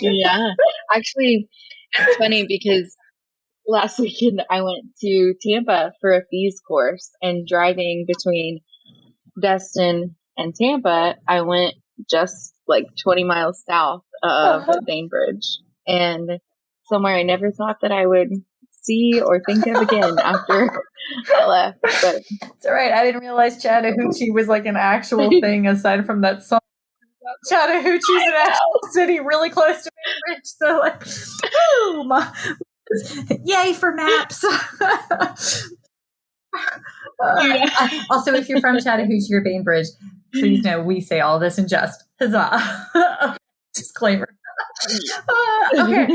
[SPEAKER 3] Yeah. Actually, it's funny because last weekend I went to Tampa for a fees course, and driving between Destin and Tampa, I went just like 20 miles south of Bainbridge, and somewhere I never thought that I would see or think of again after I left. But
[SPEAKER 2] it's all right. I didn't realize Chattahoochee was like an actual thing aside from that song. Chattahoochee's an actual city really close to Bainbridge. So like, yay for maps. Also, if you're from Chattahoochee or Bainbridge, please know we say all this in jest. Huzzah. Disclaimer. Okay.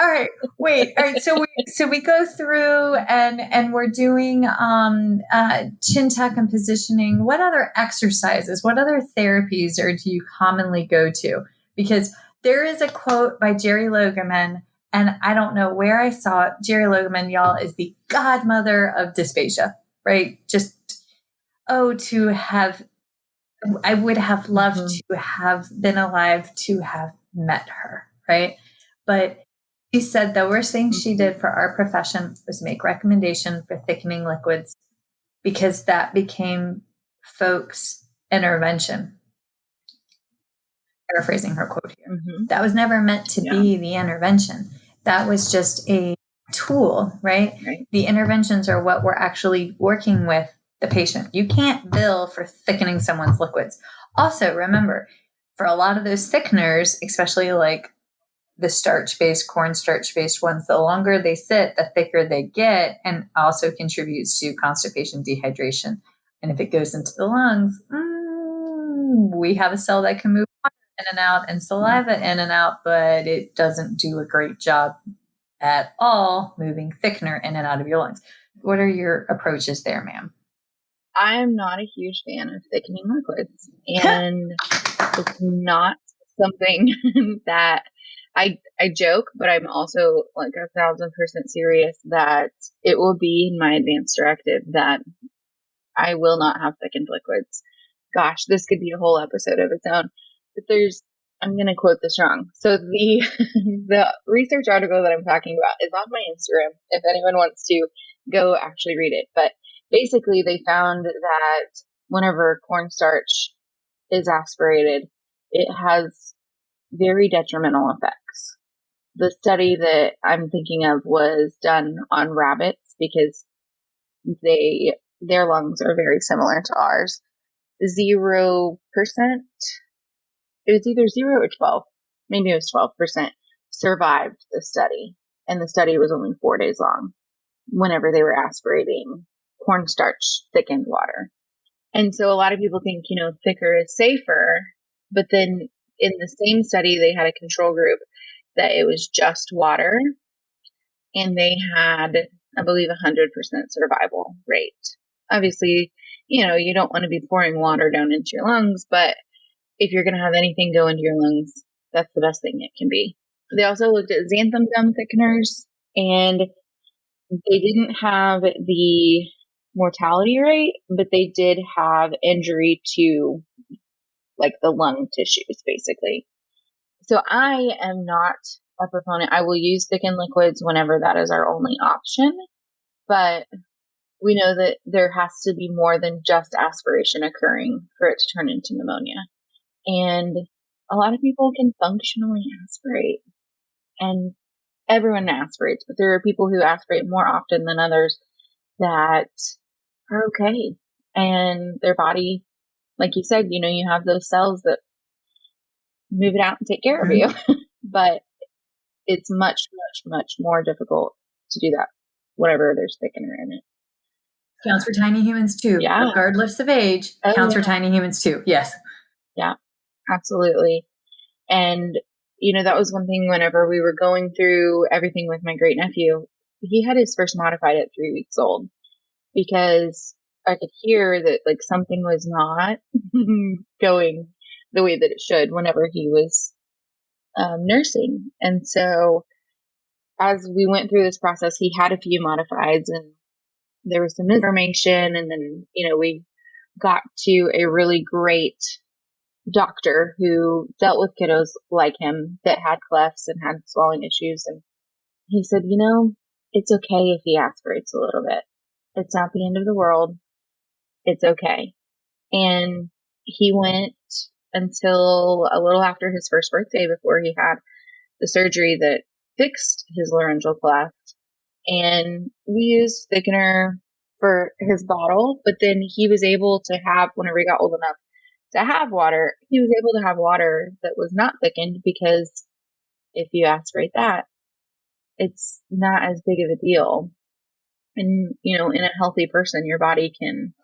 [SPEAKER 2] All right. Wait. All right. So we go through and we're doing chin tuck and positioning. What other exercises? What other therapies do you commonly go to? Because there is a quote by Jerry Logeman, and I don't know where I saw it. Jerry Logeman, y'all, is the godmother of dysphagia, right? I would have loved to have been alive to have met her, right? But she said the worst thing she did for our profession was make recommendation for thickening liquids, because that became folks' intervention. Paraphrasing her quote here. That was never meant to be the intervention. That was just a tool, right? The interventions are what we're actually working with the patient. You can't bill for thickening someone's liquids. Also, remember, for a lot of those thickeners, especially like the starch-based, cornstarch-based ones, the longer they sit, the thicker they get, and also contributes to constipation, dehydration. And if it goes into the lungs, we have a cell that can move water in and out and saliva in and out, but it doesn't do a great job at all moving thickener in and out of your lungs. What are your approaches there, ma'am?
[SPEAKER 3] I'm not a huge fan of thickening liquids, and it's not something that I joke, but I'm also like 1,000% serious that it will be in my advance directive that I will not have thickened liquids. Gosh, this could be a whole episode of its own. But I'm going to quote this wrong. So the research article that I'm talking about is on my Instagram, if anyone wants to go actually read it. But basically, they found that whenever cornstarch is aspirated, it has very detrimental effects. The study that I'm thinking of was done on rabbits because their lungs are very similar to ours. 0%, it was either 0 or 12, maybe it was 12%, survived the study. And the study was only 4 days long whenever they were aspirating cornstarch thickened water. And so a lot of people think, thicker is safer, but then in the same study, they had a control group that it was just water, and they had, I believe, 100% survival rate. Obviously, you don't want to be pouring water down into your lungs, but if you're going to have anything go into your lungs, that's the best thing it can be. They also looked at xanthan gum thickeners, and they didn't have the mortality rate, but they did have injury to like the lung tissues, basically. So I am not a proponent. I will use thickened liquids whenever that is our only option, but we know that there has to be more than just aspiration occurring for it to turn into pneumonia. And a lot of people can functionally aspirate, and everyone aspirates, but there are people who aspirate more often than others that are okay. And their body, like you said, you have those cells that move it out and take care of you. But it's much, much, much more difficult to do that whenever there's thickener in it.
[SPEAKER 2] Counts for tiny humans too.
[SPEAKER 3] Yeah.
[SPEAKER 2] Regardless of age, counts for tiny humans too. Yes.
[SPEAKER 3] Yeah, absolutely. And, that was one thing whenever we were going through everything with my great nephew, he had his first modified at 3 weeks old because I could hear that like something was not going the way that it should whenever he was nursing. And so as we went through this process, he had a few modifieds and there was some information. And then, we got to a really great doctor who dealt with kiddos like him that had clefts and had swallowing issues. And he said, it's okay if he aspirates a little bit. It's not the end of the world. It's okay. And he went until a little after his first birthday before he had the surgery that fixed his laryngeal cleft. And we used thickener for his bottle, but then he was able to have, whenever he got old enough to have water, he was able to have water that was not thickened because if you aspirate that, it's not as big of a deal. And, in a healthy person, your body can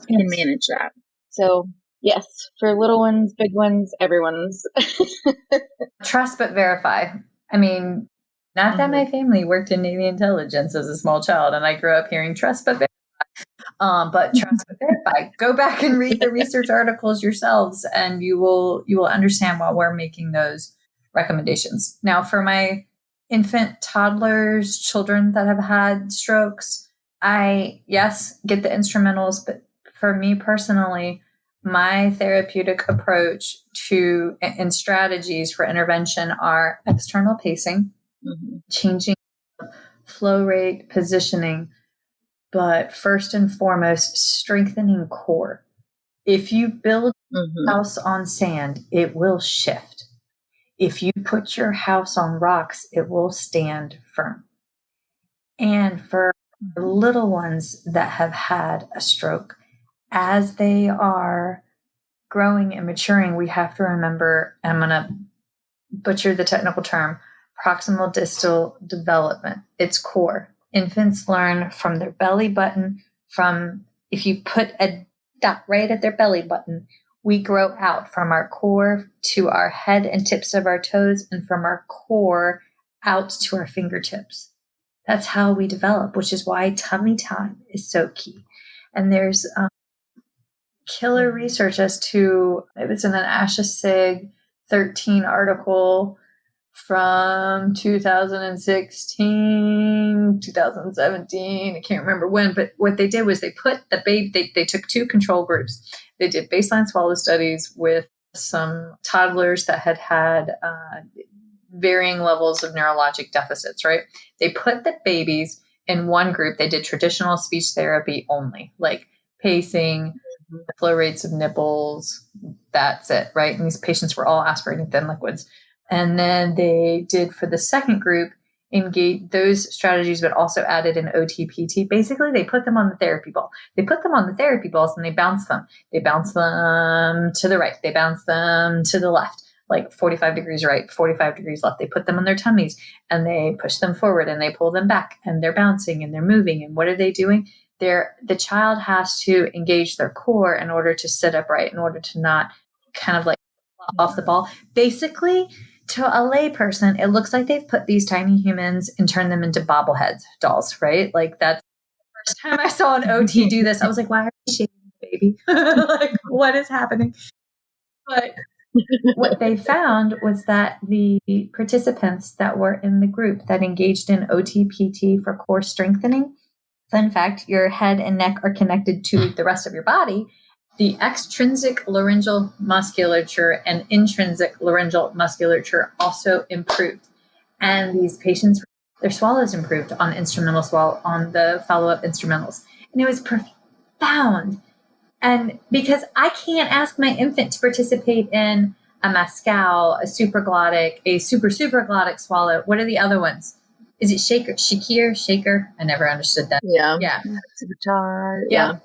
[SPEAKER 3] manage that. So yes, for little ones, big ones, everyone's.
[SPEAKER 2] Trust but verify. I mean, not that my family worked in Navy intelligence as a small child, and I grew up hearing trust but verify. But trust but verify. Go back and read the research articles yourselves, and you will understand why we're making those recommendations. Now, for my infant, toddlers, children that have had strokes, I get the instrumentals, but for me personally, my therapeutic approach to and strategies for intervention are external pacing, changing flow rate, positioning, but first and foremost, strengthening core. If you build a house on sand, it will shift. If you put your house on rocks, it will stand firm. And for little ones that have had a stroke, as they are growing and maturing, we have to remember, and I'm going to butcher the technical term, proximal distal development. It's core. Infants learn from their belly button. If you put a dot right at their belly button, we grow out from our core to our head and tips of our toes, and from our core out to our fingertips. That's how we develop, which is why tummy time is so key. And there's killer research as to, it was in an ASHA CEU 13 article from 2016, 2017, I can't remember when, but what they did was they put the baby, they took 2 control groups. They did baseline swallow studies with some toddlers that had varying levels of neurologic deficits, right? They put the babies in one group. They did traditional speech therapy only, like pacing, the flow rates of nipples. That's it, right? And these patients were all aspirating thin liquids. And then they did, for the second group, engage those strategies, but also added an OTPT. Basically, they put them on the therapy ball. They put them on the therapy balls and they bounce them. They bounce them to the right. They bounce them to the left, like 45 degrees right, 45 degrees left. They put them on their tummies and they push them forward and they pull them back, and they're bouncing and they're moving. And what are they doing? The child has to engage their core in order to sit upright, in order to not kind of like off the ball. Basically, to a lay person, it looks like they've put these tiny humans and turned them into bobblehead dolls, right? Like, that's the first time I saw an OT do this. I was like, why are you shaking the baby? Like, what is happening? But what they found was that the participants that were in the group that engaged in OTPT for core strengthening, fun fact, your head and neck are connected to the rest of your body. The extrinsic laryngeal musculature and intrinsic laryngeal musculature also improved. And these patients, their swallows improved on instrumental swallow, on the follow-up instrumentals. And it was profound. And because I can't ask my infant to participate in a Mascal, a supraglottic, a supraglottic swallow. What are the other ones? Is it shaker? I never understood that.
[SPEAKER 3] Yeah.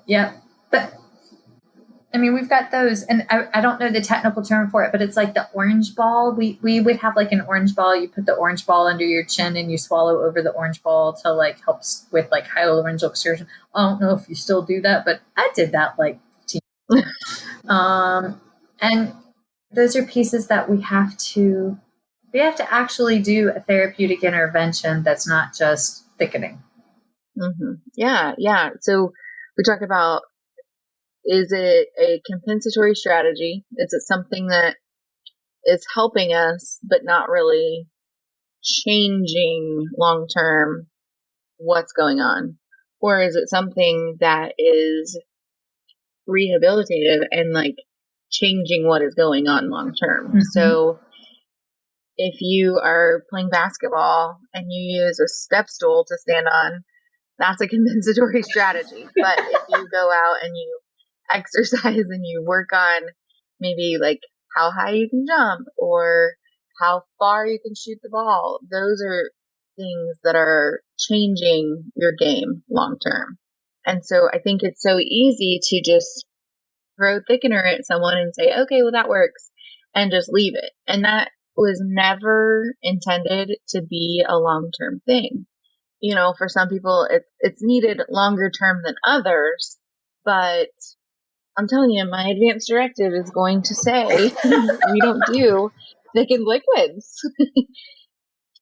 [SPEAKER 2] Yeah. But I mean, we've got those, and I don't know the technical term for it, but it's like the orange ball. We would have like an orange ball. You put the orange ball under your chin and you swallow over the orange ball to like helps with like hyolaryngeal exertion. I don't know if you still do that, but I did that like 15 and those are pieces that we have to actually do a therapeutic intervention that's not just thickening.
[SPEAKER 3] Mm-hmm. Yeah. So we talk about, is it a compensatory strategy? Is it something that is helping us, but not really changing long-term what's going on? Or is it something that is rehabilitative and like changing what is going on long-term? Mm-hmm. So if you are playing basketball and you use a step stool to stand on, that's a compensatory strategy. But if you go out and you exercise and you work on maybe like how high you can jump or how far you can shoot the ball, those are things that are changing your game long term. And so I think it's so easy to just throw thickener at someone and say, okay, well, that works, and just leave it. And that was never intended to be a long-term thing. You know, for some people, it's needed longer term than others, but I'm telling you, my advanced directive is going to say we don't do thickened liquids.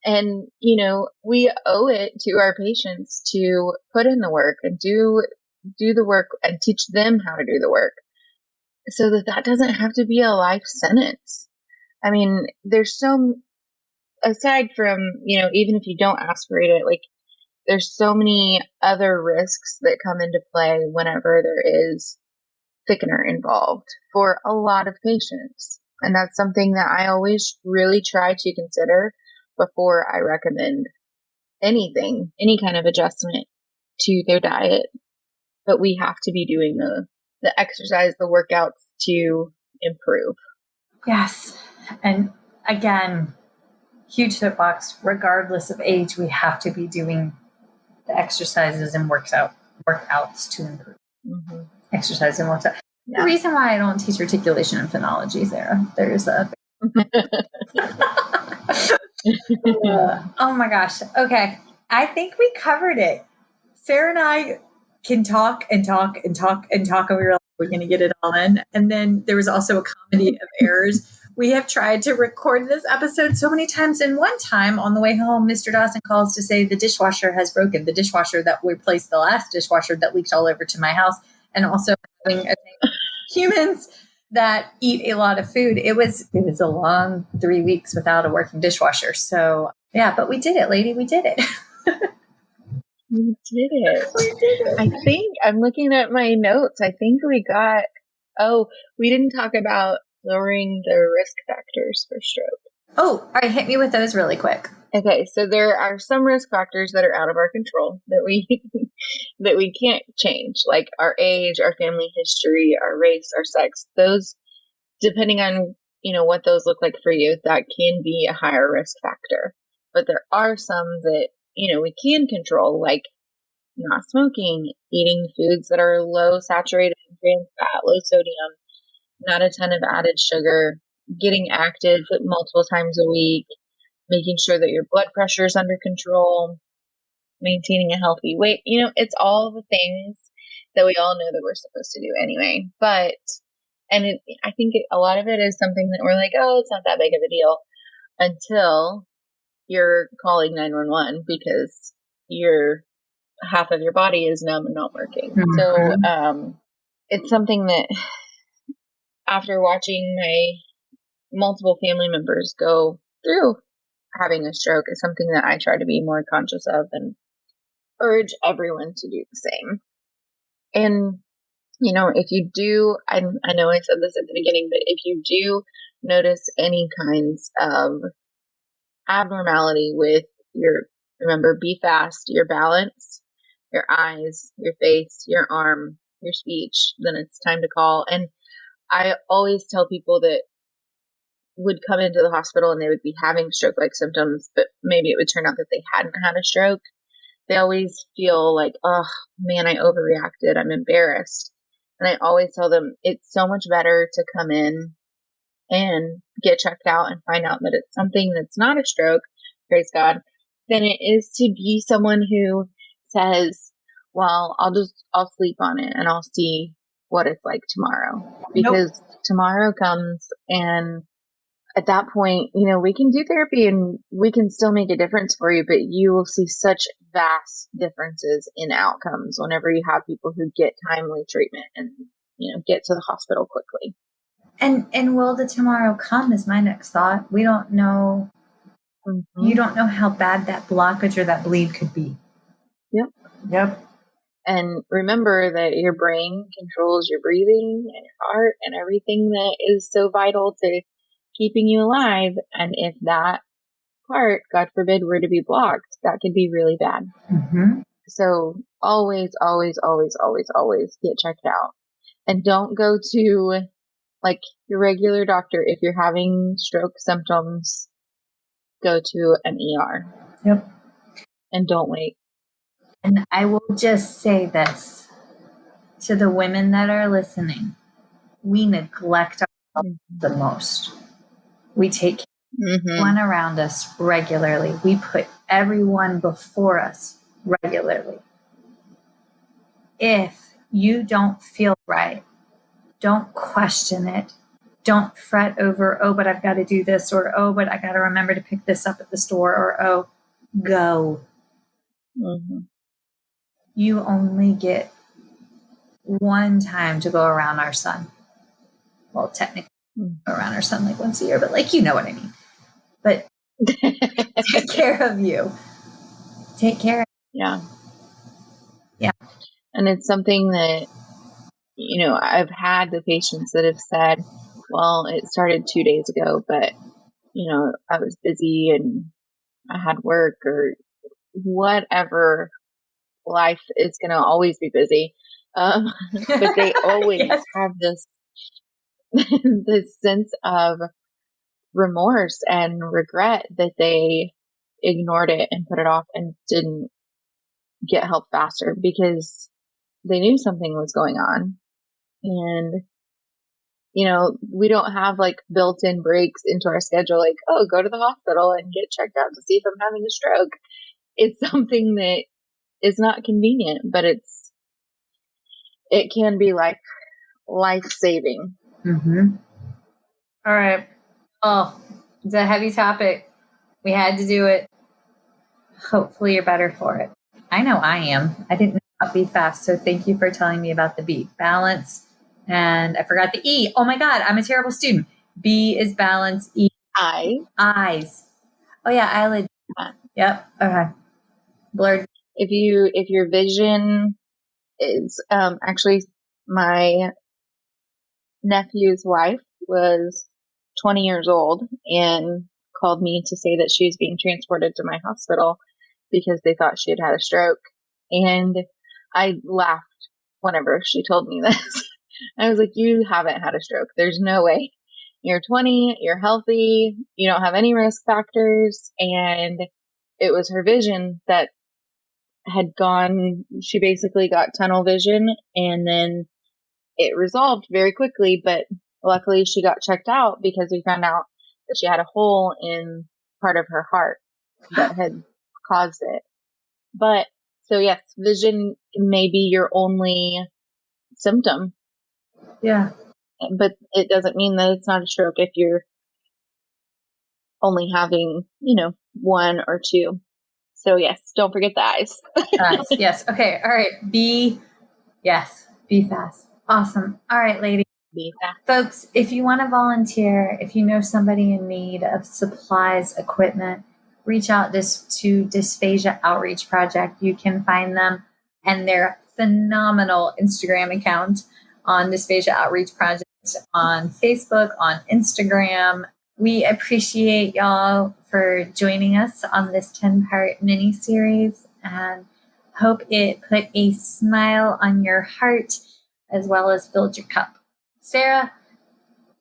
[SPEAKER 3] And, you know, we owe it to our patients to put in the work and do the work and teach them how to do the work so that doesn't have to be a life sentence. I mean, there's aside from, you know, even if you don't aspirate it, like, there's so many other risks that come into play whenever there is thickener involved for a lot of patients. And that's something that I always really try to consider before I recommend anything, any kind of adjustment to their diet. But we have to be doing the exercise, the workouts to improve.
[SPEAKER 2] Yes. And again, huge soapbox, regardless of age, we have to be doing the exercises and workouts to improve. Mm-hmm. Exercise and workouts. Yeah. The reason why I don't teach articulation and phonology, Sarah, there's a... oh my gosh. Okay. I think we covered it. Sarah and I can talk and talk and talk and talk, and we were like, we're going to get it all in. And then there was also a comedy of errors. We have tried to record this episode so many times. And one time on the way home, Mr. Dawson calls to say the dishwasher has broken. The dishwasher that replaced the last dishwasher that leaked all over to my house. And also having humans that eat a lot of food. It was a long 3 weeks without a working dishwasher. So yeah, but we did it, lady. We did it.
[SPEAKER 3] We did it. I think I'm looking at my notes. I think we didn't talk about lowering the risk factors for stroke.
[SPEAKER 2] Oh, all right. Hit me with those really quick.
[SPEAKER 3] Okay, so there are some risk factors that are out of our control that we that we can't change, like our age, our family history, our race, our sex. Those, depending on what those look like for you, that can be a higher risk factor. But there are some that we can control, like not smoking, eating foods that are low saturated in trans fat, low sodium, not a ton of added sugar, getting active multiple times a week, making sure that your blood pressure is under control, maintaining a healthy weight. It's all the things that we all know that we're supposed to do anyway. But, I think a lot of it is something that we're like, oh, it's not that big of a deal until you're calling 911 because half of your body is numb and not working.
[SPEAKER 2] Mm-hmm.
[SPEAKER 3] So, it's something that after watching my multiple family members go through having a stroke is something that I try to be more conscious of and urge everyone to do the same. And, if you do, I know I said this at the beginning, but if you do notice any kinds of abnormality with remember, be fast, your balance, your eyes, your face, your arm, your speech, then it's time to call. And I always tell people that would come into the hospital and they would be having stroke-like symptoms, but maybe it would turn out that they hadn't had a stroke. They always feel like, oh man, I overreacted. I'm embarrassed. And I always tell them it's so much better to come in and get checked out and find out that it's something that's not a stroke, praise God, than it is to be someone who says, well, I'll sleep on it and I'll see what it's like tomorrow. Because tomorrow comes, and at that point, we can do therapy and we can still make a difference for you, but you will see such vast differences in outcomes whenever you have people who get timely treatment and, get to the hospital quickly.
[SPEAKER 2] And will the tomorrow come is my next thought. We don't know. Mm-hmm. You don't know how bad that blockage or that bleed could be. Yep.
[SPEAKER 3] And remember that your brain controls your breathing and your heart and everything that is so vital to keeping you alive. And if that part, God forbid, were to be blocked, that could be really bad.
[SPEAKER 2] Mm-hmm.
[SPEAKER 3] So always, always, always, always, always get checked out. And don't go to like your regular doctor. If you're having stroke symptoms, go to an ER.
[SPEAKER 2] Yep.
[SPEAKER 3] And don't wait.
[SPEAKER 2] And I will just say this to the women that are listening. We neglect ourselves the most. We take care of everyone around us regularly. We put everyone before us regularly. If you don't feel right, don't question it. Don't fret over, oh, but I've got to do this, or, oh, but I got to remember to pick this up at the store, or, oh, go.
[SPEAKER 3] Mm-hmm.
[SPEAKER 2] You only get one time to go around our sun. Well, technically, go around our sun like once a year, but like, you know what I mean. But take care of you. Take care.
[SPEAKER 3] Yeah.
[SPEAKER 2] Yeah.
[SPEAKER 3] And it's something that, I've had the patients that have said, well, it started 2 days ago, but, I was busy and I had work or whatever. Life is going to always be busy. But they always have this, this sense of remorse and regret that they ignored it and put it off and didn't get help faster because they knew something was going on. And, we don't have like built-in breaks into our schedule, like, oh, go to the hospital and get checked out to see if I'm having a stroke. It's something that is not convenient, but it can be like life-saving.
[SPEAKER 2] Mm-hmm. All right. Oh, it's a heavy topic. We had to do it. Hopefully you're better for it. I know I am. I didn't know about be fast, so thank you for telling me about the B. Balance. And I forgot the E. Oh my God, I'm a terrible student. B is balance. E. Eyes. Oh yeah, eyelid. Yep. Okay. Blurred.
[SPEAKER 3] If your vision is, actually my nephew's wife was 20 years old and called me to say that she was being transported to my hospital because they thought she had had a stroke. And I laughed whenever she told me this. I was like, you haven't had a stroke. There's no way. You're 20, you're healthy, you don't have any risk factors. And it was her vision that had gone, she basically got tunnel vision, and then it resolved very quickly. But luckily she got checked out because we found out that she had a hole in part of her heart that had caused it. But so yes, vision may be your only symptom.
[SPEAKER 2] Yeah.
[SPEAKER 3] But it doesn't mean that it's not a stroke if you're only having, one or two. So yes, don't forget the eyes.
[SPEAKER 2] Yes. Okay. All right. Be fast. Awesome. All right, lady.
[SPEAKER 3] Be fast.
[SPEAKER 2] Folks, if you want to volunteer, if you know somebody in need of supplies, equipment, reach out to Dysphagia Outreach Project. You can find them and their phenomenal Instagram account on Dysphagia Outreach Project on Facebook, on Instagram. We appreciate y'all for joining us on this 10-part mini-series and hope it put a smile on your heart as well as filled your cup. Sarah,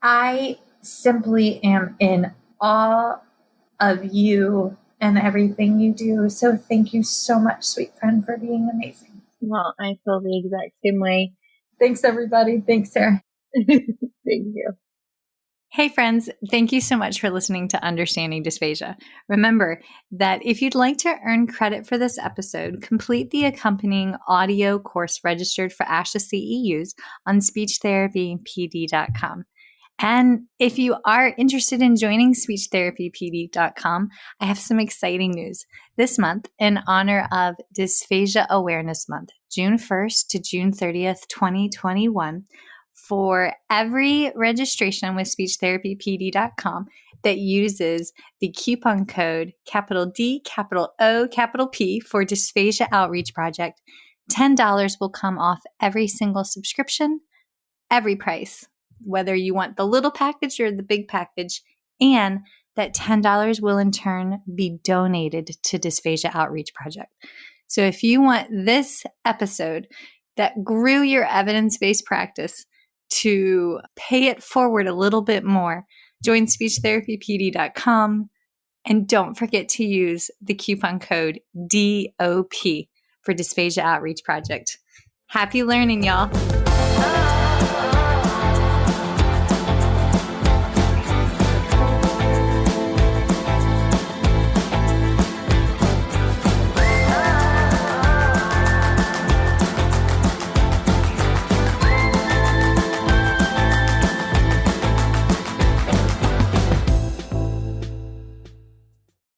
[SPEAKER 2] I simply am in awe of you and everything you do. So thank you so much, sweet friend, for being amazing.
[SPEAKER 3] Well, I feel the exact same way.
[SPEAKER 2] Thanks, everybody. Thanks, Sarah.
[SPEAKER 3] Thank you.
[SPEAKER 1] Hey friends, thank you so much for listening to Understanding Dysphagia. Remember that if you'd like to earn credit for this episode, complete the accompanying audio course registered for ASHA CEUs on speechtherapypd.com. And if you are interested in joining speechtherapypd.com, I have some exciting news. This month, in honor of Dysphagia Awareness Month, June 1st to June 30th, 2021, for every registration with speechtherapypd.com that uses the coupon code capital D, capital O, capital P for Dysphagia Outreach Project, $10 will come off every single subscription, every price, whether you want the little package or the big package, and that $10 will in turn be donated to Dysphagia Outreach Project. So if you want this episode that grew your evidence-based practice to pay it forward a little bit more, join speechtherapypd.com and don't forget to use the coupon code DOP for Dysphagia Outreach Project. Happy learning, y'all. Bye.